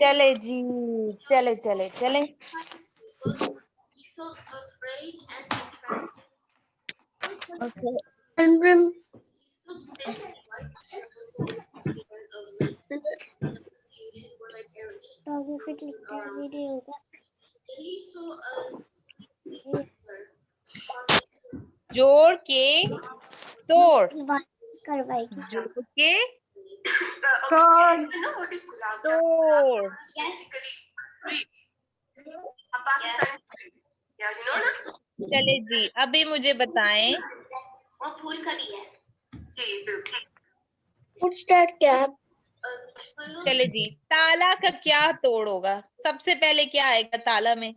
चले जी, चले चले चले। Okay. जोड़ के तोड़, करवाएगी। जोड़ के तोड़, तोड़। चले जी, अभी मुझे बताएं। क्या? चले जी, ताला का क्या तोड़ होगा? सबसे पहले क्या आएगा ताला में?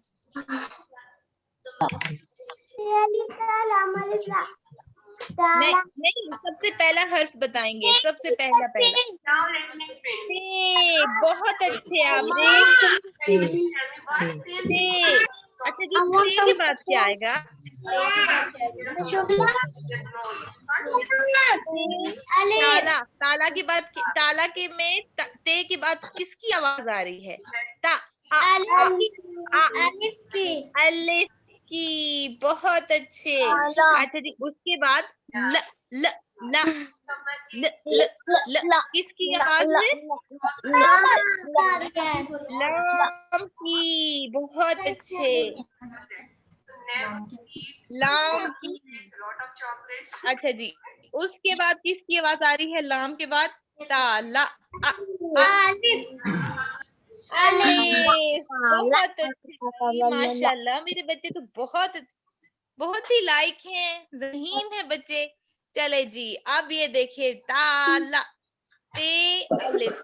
नहीं नहीं, सबसे पहला हर्फ बताएंगे, सबसे पहला पहला। बहुत अच्छे आप से। अच्छा जी, से के बाद क्या आएगा? ताला, ताला के बाद, ताला के में ते के बाद किसकी आवाज आ रही है? ता आ, आ, आ, अलिफ की। बहुत अच्छे। अच्छा जी, उसके बाद ल ल ल ल ल ल किसकी आवाज है? लाम की। बहुत अच्छे, लाम की। अच्छा जी, उसके बाद किसकी आवाज आ रही है लाम के बाद? ताला आ, आ, अलिफ। बहुत अच्छे माशाल्लाह, मेरे बच्चे तो बहुत बहुत ही लायक हैं, ज़हीन है बच्चे। चले जी, अब ये देखिए, ताला, ते अलिफ,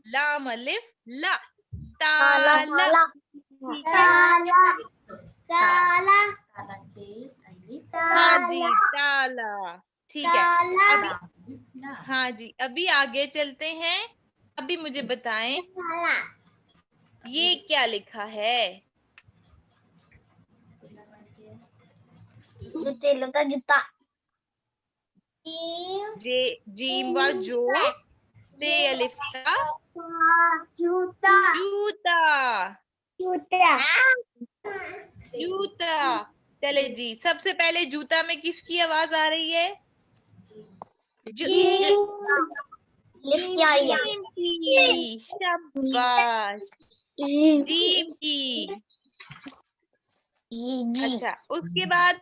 लाम अलिफ ला, ताला। ठीक है, हाँ जी, ताला। ठीक है, अभी हाँ जी, अभी आगे चलते हैं। अभी मुझे बताएं, ये क्या लिखा है? जूता। जे जीम व जोड़, ते अलिफ ता, जूता। जूता, जूता। जूता। चले जी, सबसे पहले जूता में किसकी आवाज आ रही है? ज, ज, जीम की। शाबाश, जीम की। अच्छा, उसके बाद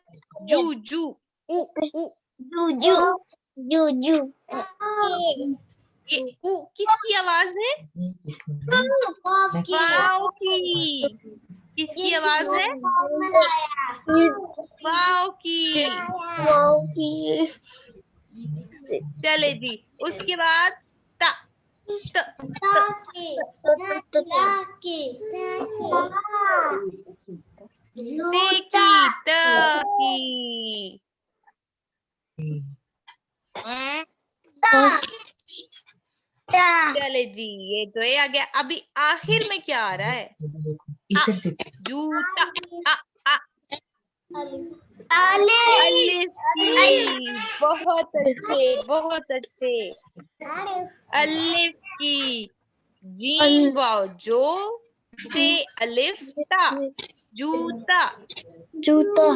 जू जू, उ उ, जूजू। ये उ किसकी आवाज है? वाव की। किसकी आवाज है? वाव की। चले जी, उसके बाद ता, त, त, ते की, त की। चले जी, ये तो ये आ गया। अभी आखिर में क्या आ रहा है? आ, जूता, आ, आ, अलिफ की। बहुत अच्छे, बहुत अच्छे। अलिफ की। जीम वाव जो, ते अलिफ ता, जूता। जूता।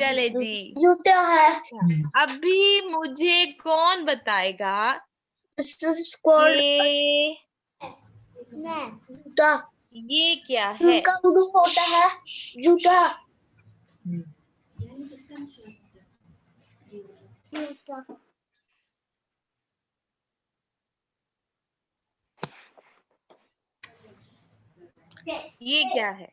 चले जी, जूता है। अच्छा, अभी मुझे कौन बताएगा जूता। ये क्या है? होता है जूता। ये क्या है?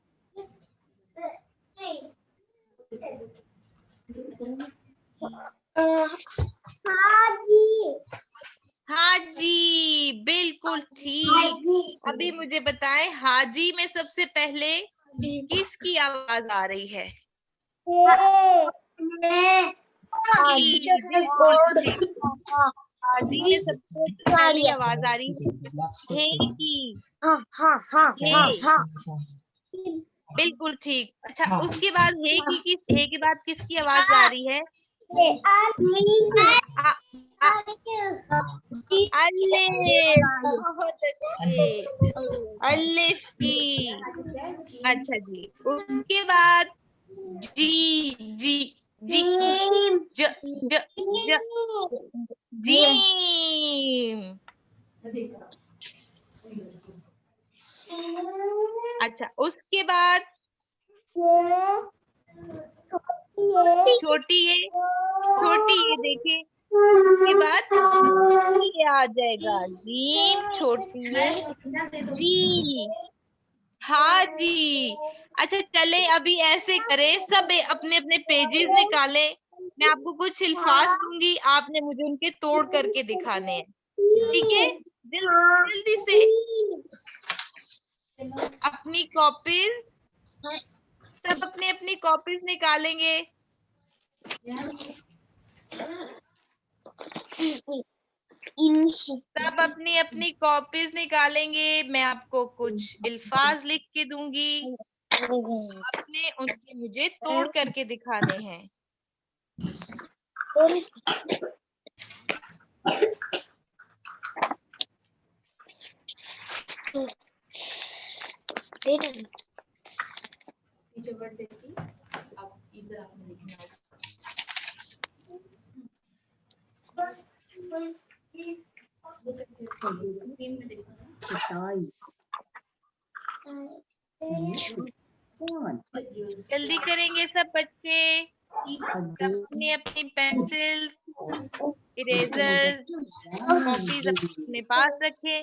हाजी, बिल्कुल ठीक। अभी मुझे बताएं, हाजी में सबसे पहले किसकी आवाज आ रही है? की, बिल्कुल ठीक। हाजी में सबसे पहली आवाज आ रही है हे की। हे, बिल्कुल ठीक। अच्छा, उसके बाद हे के बाद किसकी आवाज आ रही है? आ, अलिफ, बहुत अच्छे, अलिफ की। अच्छा जी, उसके बाद जी, जी, जी, ज, ज, ज, जीम। अच्छा, उसके बाद छोटी ये, छोटी ये देखे, उसके बाद ये आ जाएगा जीम, छोटी ये जी। हाँ जी। अच्छा चले, अभी ऐसे करें, सब अपने अपने पेजेस निकालें। मैं आपको कुछ अल्फाज दूंगी, आपने मुझे उनके तोड़ करके दिखाने हैं, ठीक है? जल्दी जल्दी से अपनी कॉपीज, सब अपनी अपनी कॉपीज निकालेंगे। सब अपनी अपनी कॉपीज निकालेंगे। मैं आपको कुछ अल्फाज लिख के दूंगी, आपने उनके मुझे तोड़ करके दिखाने हैं। जल्दी करेंगे सब बच्चे, अपनी अपनी पेंसिल्स, इरेजर, कॉपीज अपने पास रखे।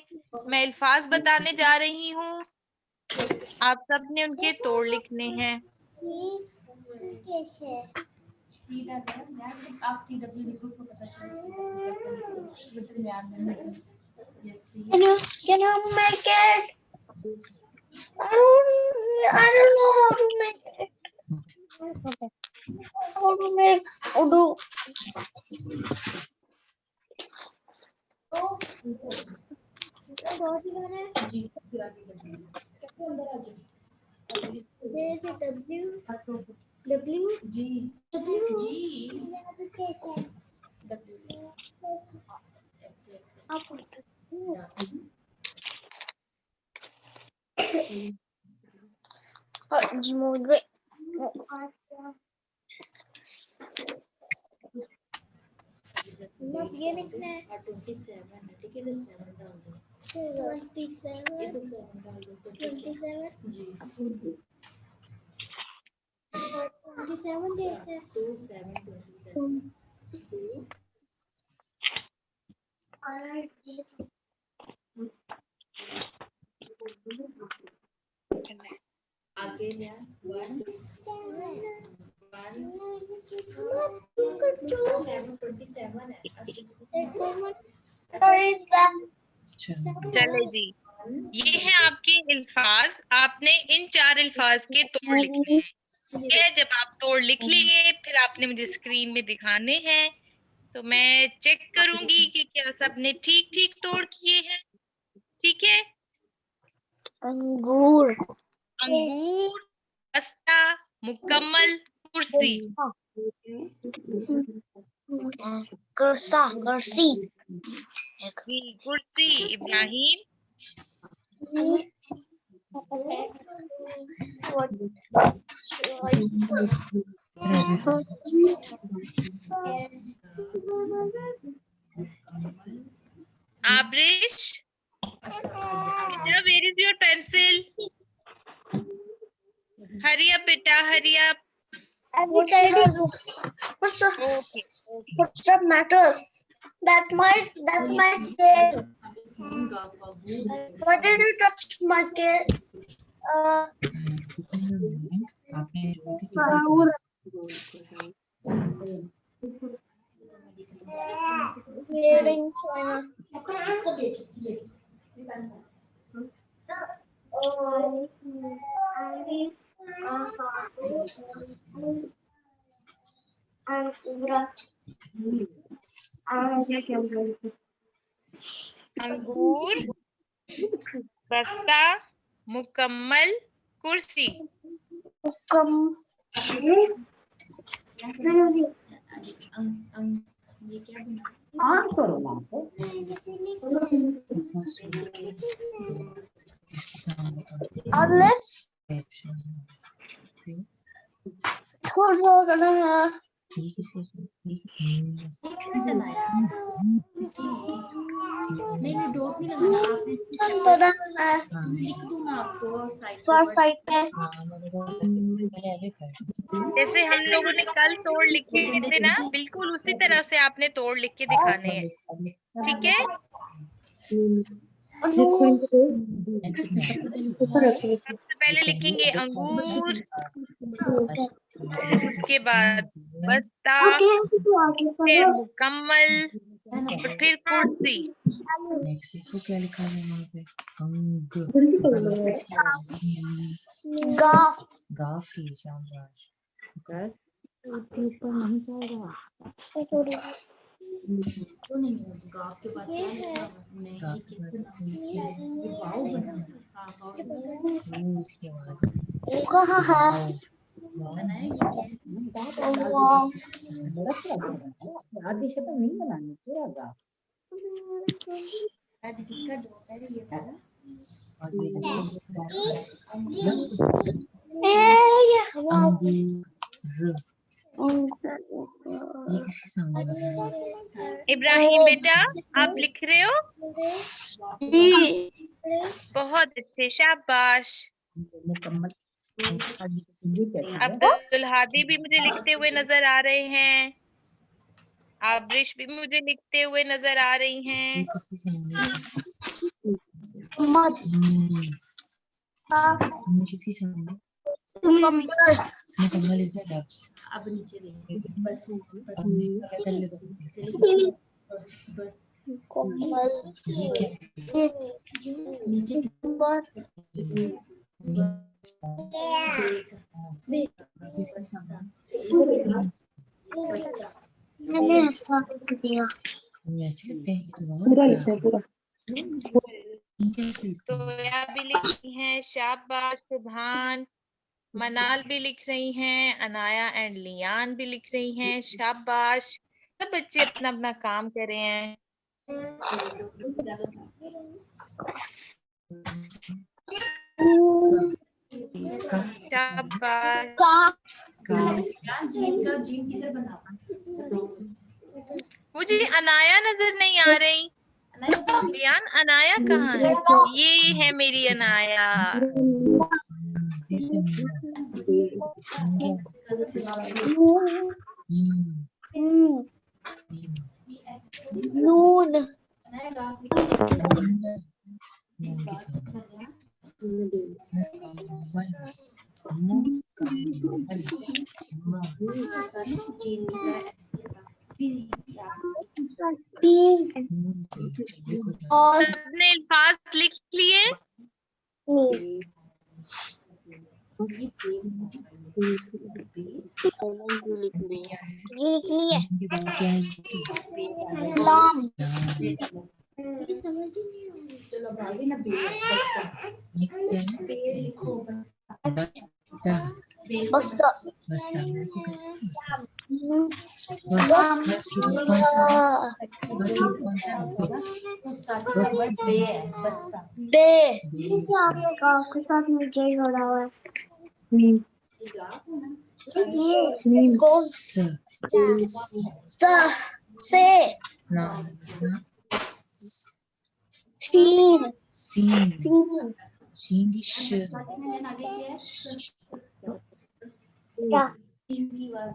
मैं अल्फाज बताने जा रही हूँ, आप सबने उनके तोड़ लिखने हैं। Can you make it? I don't know how to make it. How to make Udu. ये लिखना है 27 है, ठीक है, 7 डाल दो, 27 जी 27 देते हैं 27 आगे क्या 1 चले जी, ये है आपके अल्फाज। आपने इन 4 अल्फाज के तोड़ लिखने हैं, ठीक है? जब आप तोड़ लिख लेंगे, फिर आपने मुझे स्क्रीन में दिखाने हैं, तो मैं चेक करूंगी कि क्या सबने ठीक ठीक तोड़ किए हैं, ठीक है? अंगूर, अंगूर, बस्ता, मुकम्मल, कुर्सी। कुर्सी, जी, कुर्सी इब्राहिम। आबरिश, बेटा where is your pencil? Hurry up बेटा, hurry up. What's the matter? That's my tail. Why did you touch my tail? Wearing China. अंगूर, बस्ता, मुकम्मल, कुर्सी। ये क्या बना? ऑन करो ना तो अनलेस थोड़ा बनाया नहीं ये डॉट नहीं लगाना आपने लिख दूं ना आपको फर्स्ट साइड पे जैसे हम लोगों ने कल तोड़ लिखे थे ना, बिल्कुल उसी तरह से आपने तोड़ लिख के दिखाने हैं, ठीक है। सबसे पहले लिखेंगे अंगूर, उसके बाद बस्ता, फिर मुकम्मल और फिर कुर्सी। देखो क्या लिखा है वहाँ पे, अंग गाफ की शाबाश। तो नहीं गाँव के बाद क्या लिखा नहीं गाफ के बाद ये वाव बना हाँ वाव उसके बाद कहाँ है बनाया ये क्या आधी शब्द नहीं बनानी पूरा गा है किसका डॉट है ये वाला और ये ये किसके सामने लगा है? इब्राहिम बेटा, आप लिख रहे हो? बहुत अच्छे, शाबाश। अब्दुल हादी भी मुझे लिखते हुए नजर आ रहे हैं, आबरिश भी मुझे लिखते हुए नजर आ रही हैं। ये किसके सामने है? किसके सामने? मुकम्मल इज द डब्स। अब नीचे देखिए बस अब क्या कर लेगा? ये क्या नीचे किसके सामने? मैंने ऐसा दिया हम ऐसे लिखते हैं, ये तो बहुत पूरा क्या लिखते हैं पूरा ये कैसे लिखते तो हैं? या भी लिख रही हैं, शाबाश, सुभान। मनाल भी लिख रही हैं, अनाया एंड लियान भी लिख रही हैं, शाबाश। सब बच्चे अपना अपना काम कर रहे हैं। शाबाश। जीन किधर बना मुझे अनाया नजर नहीं आ रही। लियान, अनाया कहाँ है? ये है मेरी अनाया। नून और अपने अल्फाज लिख लिए? लिख लिए लाम चलो भाभी ना बस्ता बे आपके साथ मुझे ही हो रहा है ये गोस से शीन क्या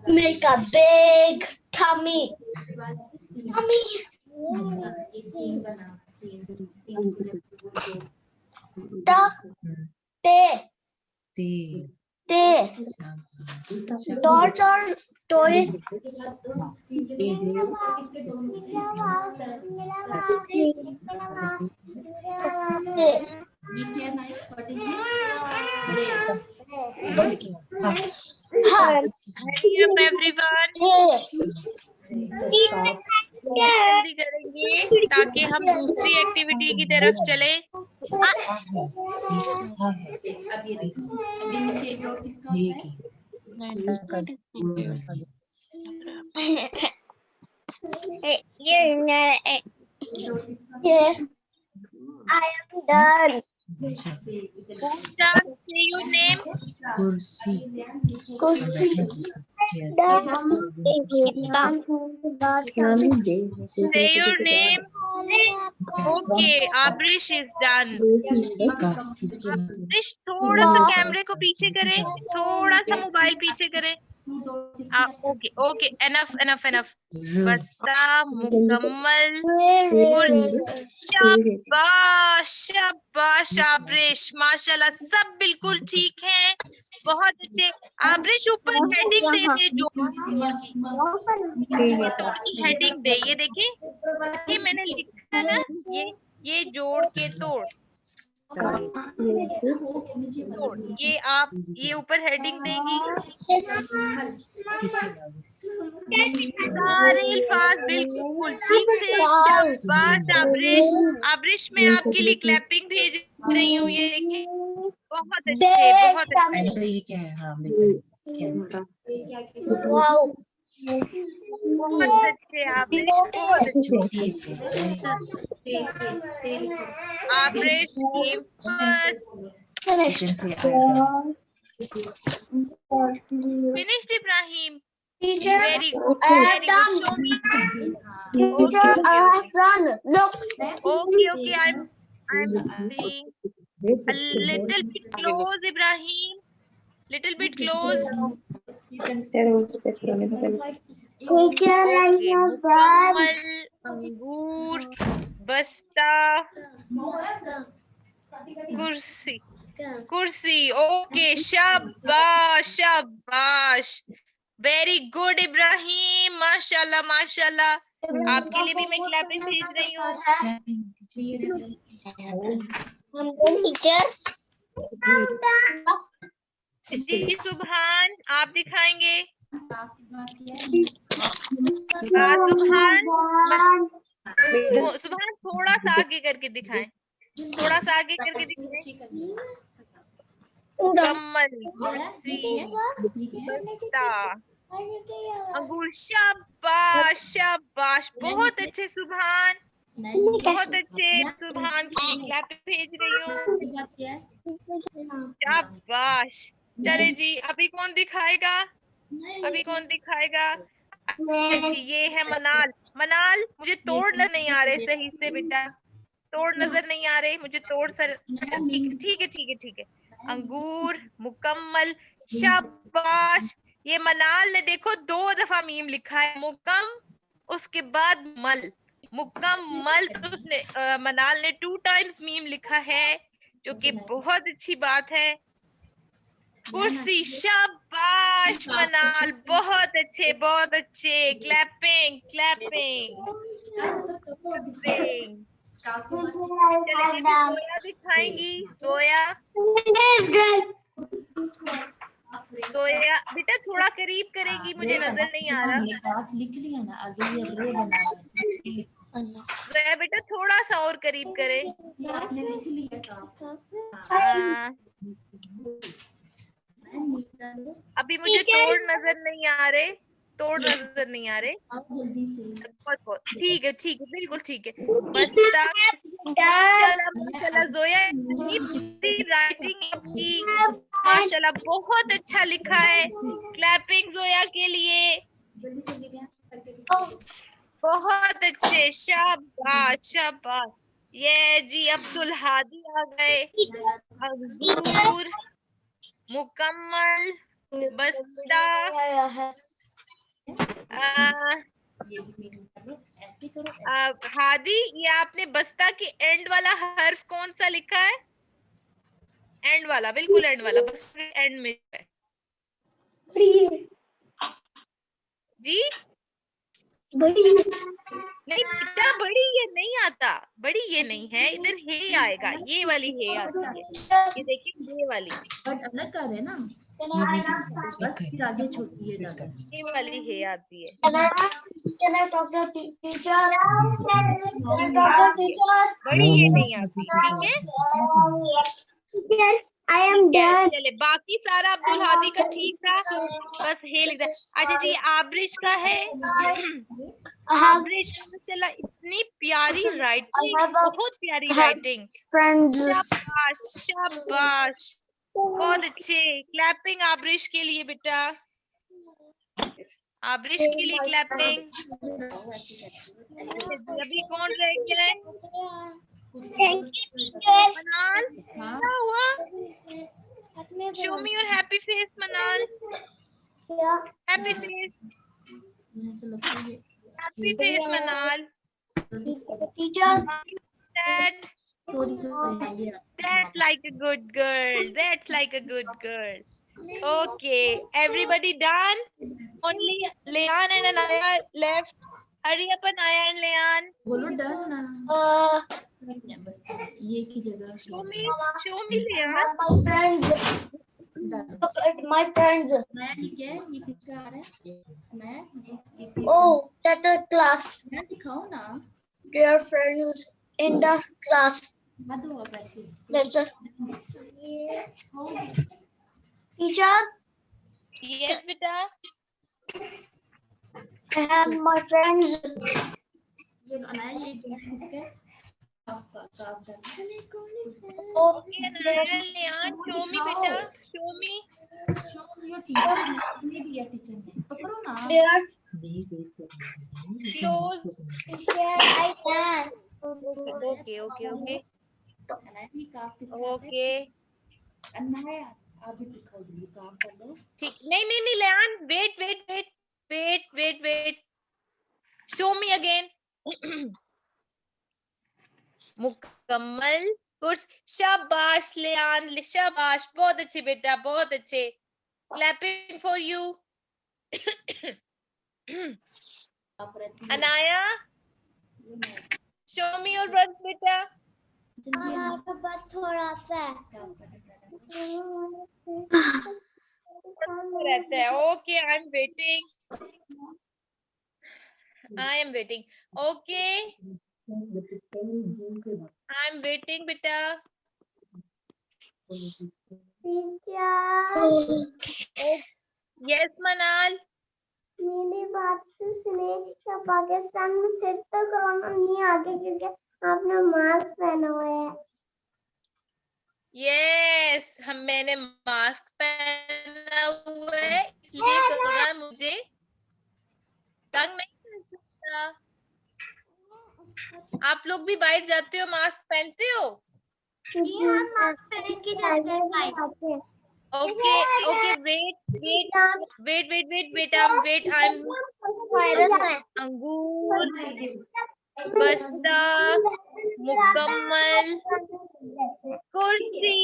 make a big tummy ta te torch और toy Hurry up everyone. जल्दी करेंगे ताकि हम दूसरी एक्टिविटी की तरफ चलें। Yes, I am done. Pooja, say your name. कुर्सी Kursi. Chair Done. Say your name. Okay, Abrish is done. का इसके Abrish थोड़ा सा कैमरे को पीछे करें, थोड़ा सा मोबाइल पीछे करें. Okay okay, enough enough enough. बस्ता मुकम्मल. शाबाश शाबाश आब्रिश, माशाल्लाह सब बिल्कुल ठीक है, बहुत अच्छे. आब्रिश ऊपर हेडिंग दे दे, जो की हेडिंग दे. ये देखिए, ये मैंने लिखा है ना, ये जोड़ के तोड़, ये आप ये ऊपर हेडिंग देंगी. सारे अल्फाज बिल्कुल ठीक थे. शाबाश आब्रिश. आब्रिश मैं आपके लिए क्लैपिंग भेज रही हूँ, ये देखिए, बहुत अच्छे बहुत अच्छे. तो ये क्या है? हाँ बिल्कुल क्या Wow. बहुत अच्छे आब्रिश, बहुत अच्छे. छोटी आब्रिश came first. से आएगा Finished Ibrahim. Teacher, Very good. I have Very good. done. Show me. Teacher, I have done. Look. Okay. I'm seeing a little bit close, Ibrahim. Little bit close. Teacher, I Okay. have done. Mukammal, अंगूर, बस्ता, कुर्सी. Okay. शाबाश शाबाश. Very good Ibrahim, माशाल्लाह माशाल्लाह. आपके लिए भी मैं क्लैपिंग भेज रही हूँ. Teacher. जी सुभान, आप दिखाएंगे. सुभान थोड़ा सा आगे करके दिखाएं, थोड़ा सा आगे करके दिखाएं. मुकम्मल, कुर्सी, बस्ता, अंगूर. शाबाश शाबाश, बहुत अच्छे सुभान, बहुत अच्छे. सुभान की क्लैप भेज रही हूँ. शाबाश. चले जी, अभी कौन दिखाएगा? अच्छा जी, ये है मनाल. मनाल, मुझे तोड़ नहीं आ रहे सही से बेटा, तोड़ नजर नहीं आ रहे मुझे. तोड़ सर ठीक है. अंगूर, मुकम्मल. शाबाश. ये मनाल ने देखो 2 दफा मीम लिखा है, मुकम उसके बाद मल, मुकम्मल. तो उसने मनाल ने 2 टाइम्स मीम लिखा है, जो कि बहुत अच्छी बात है. कुर्सी. शाबाश मनाल, बहुत अच्छे बहुत अच्छे. क्लैपिंग. चलिए जी, सोया दिखाएंगी. सोया बेटा थोड़ा करीब करेगी, मुझे नजर नहीं आ रहा. लिख लिया ना, आगे ये रो बना. सोया बेटा थोड़ा सा और करीब करें. आपने लिख लिया. अभी मुझे तोड़ नजर नहीं आ रहे. जल्दी से. बहुत ठीक है, बिल्कुल ठीक है. बस्ता. माशाल्लाह जोया, राइटिंग आपकी माशाल्लाह बहुत अच्छा लिखा है. क्लैपिंग जोया के लिए, बहुत अच्छे. शाबाश. ये जी अब्दुल हादी आ गए. अंगूर, मुकम्मल, बस्ता. हादी, ये आपने बस्ता के एंड वाला हर्फ कौन सा लिखा है? एंड वाला, बिल्कुल एंड वाला, बस एंड में है जी. बड़ी नहीं बेटा, बड़ी ये नहीं आता. बड़ी ये नहीं है, इधर हे आएगा. ये वाली हे आती है, ये देखिए ये वाली. बट अलग कर है ना, बस फिर आगे छोटी है. ये वाली हे आती है. बड़ी ये नहीं आती. ठीक है. I am done. चले, बाकी सारा अब्दुल हादी का ठीक था, बस हे लिखा। अच्छा जी, आबरिश का है। आबरिश माशाल्लाह इतनी प्यारी राइटिंग, बहुत प्यारी राइटिंग। Friends. शाबाश शाबाश, बहुत अच्छे। क्लैपिंग आबरिश के लिए बेटा, आबरिश के लिए क्लैपिंग। अभी कौन रह गया है? Thank you, teacher. मनाल, क्या हुआ? Show me your happy face, Manal. Happy face. Happy face, Manal. Teacher. That's like a good girl. That's like a good girl. Okay, everybody done? Only Leon and Anaya left. Hurry up, Anaya and Leon. बोलो डर ना। बस ये की जगह Show me Leon. My friends. Look at my friends. नया ठीक है, ये किसका आ रहा है? नया Oh, that's a class. नया दिखाओ ना। They are friends in the class. मत दो अब ऐसे। That's a teacher. Yes, beta. I have my friends. ये नया ये किसका? Oh, Okay, Anaya and Leon. Show me, beta. Show me. पकड़ो ना। they are Close. teacher. I can. Okay. Okay. Annaya आप भी दिखाओ, जल्दी काम कर लो। ठीक, नहीं लेन, वेट, शो मी अगेन। मुकम्मल कोर्स, शाबाश लेन, शाबाश, बहुत अच्छे बेटा, बहुत अच्छे। Clapping for you. Anaya, show me your work बेटा। तो बस थोड़ा सा रहता है। Okay, I am waiting. Okay, I am waiting बेटा। यस मनाल, मेरी बात तो सुने। क्या पाकिस्तान में फिर तो कोरोना नहीं आ गया क्योंकि आपने मास्क पहना हुआ है। यस, मैंने मास्क पहना हुआ है, इसलिए कोरोना मुझे तंग नहीं कर सकता। आप लोग भी बाहर जाते हो, मास्क पहनते हो? मास्क पहन के जाते हैं। ओके, वेट, आई एम अंगूर, बस्ता, मुकम्मल, कुर्सी,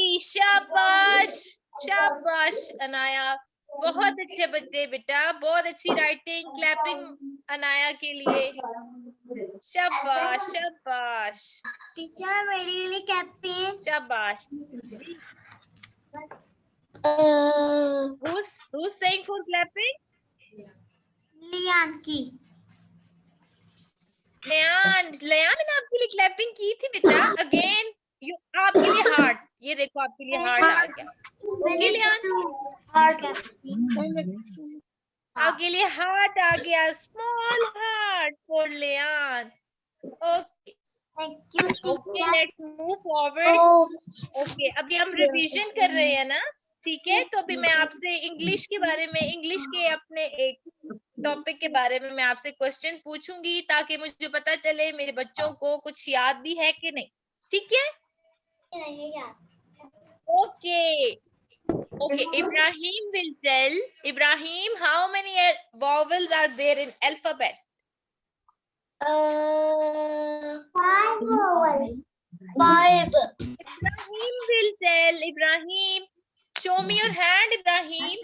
शाबाश अनाया, बहुत अच्छे बच्चे बेटा, बहुत अच्छी राइटिंग। क्लैपिंग अनाया के लिए, शाबाश। टीचर मेरे लिए कैप्टन। शाबाश। Who's saying for clapping? Lian की। लेयान, मैंने आपके लिए क्लैपिंग की थी बेटा। अगेन आपके लिए हार्ट, ये देखो आपके लिए हार्ट आ गया। ओके लेयान, आपके लिए हार्ट आ गया, small heart for Leyan. Okay, let's move forward. Okay, अभी हम रिवीजन कर रहे हैं ना, ठीक है? तो अभी मैं आपसे इंग्लिश के बारे में, इंग्लिश के अपने एक टॉपिक के बारे में मैं आपसे क्वेश्चन पूछूंगी, ताकि मुझे पता चले मेरे बच्चों को कुछ याद भी है कि नहीं, ठीक है? Okay, Ibrahim will tell. Ibrahim, how many vowels are there in alphabet? 5 vowels. 5. Ibrahim will tell. Ibrahim, show me your hand. Ibrahim,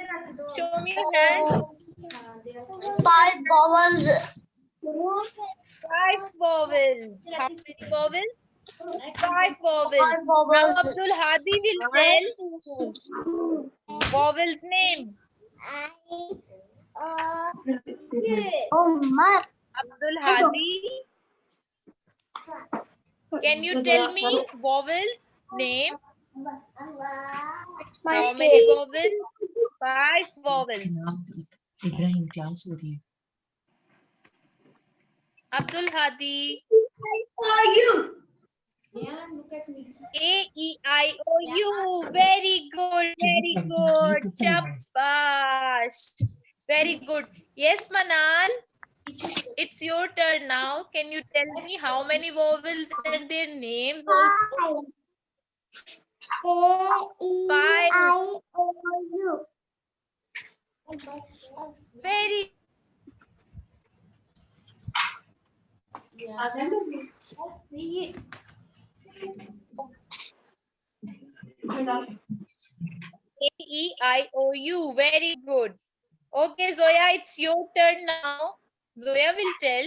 show me your hand. 5 vowels. 5 vowels. How many vowels? 5 vowels. 5 vowels. Now Abdul Hadi will tell vowels name. Omar. Abdul Hadi, can you tell me vowels name? How many vowels? 5 vowels. Ibrahim class हो रही है. Abdul Hadi. Yeah, look at me. A-E-I-O-U. Very good. Very good. Shabash. Very good. Yes, Manal. It's your turn now. Can you tell me how many vowels and their names also? A-E-I-O-U. Very Yeah. A-E-I-O-U. Very good. Okay, Zoya, it's your turn now. Zoya will tell.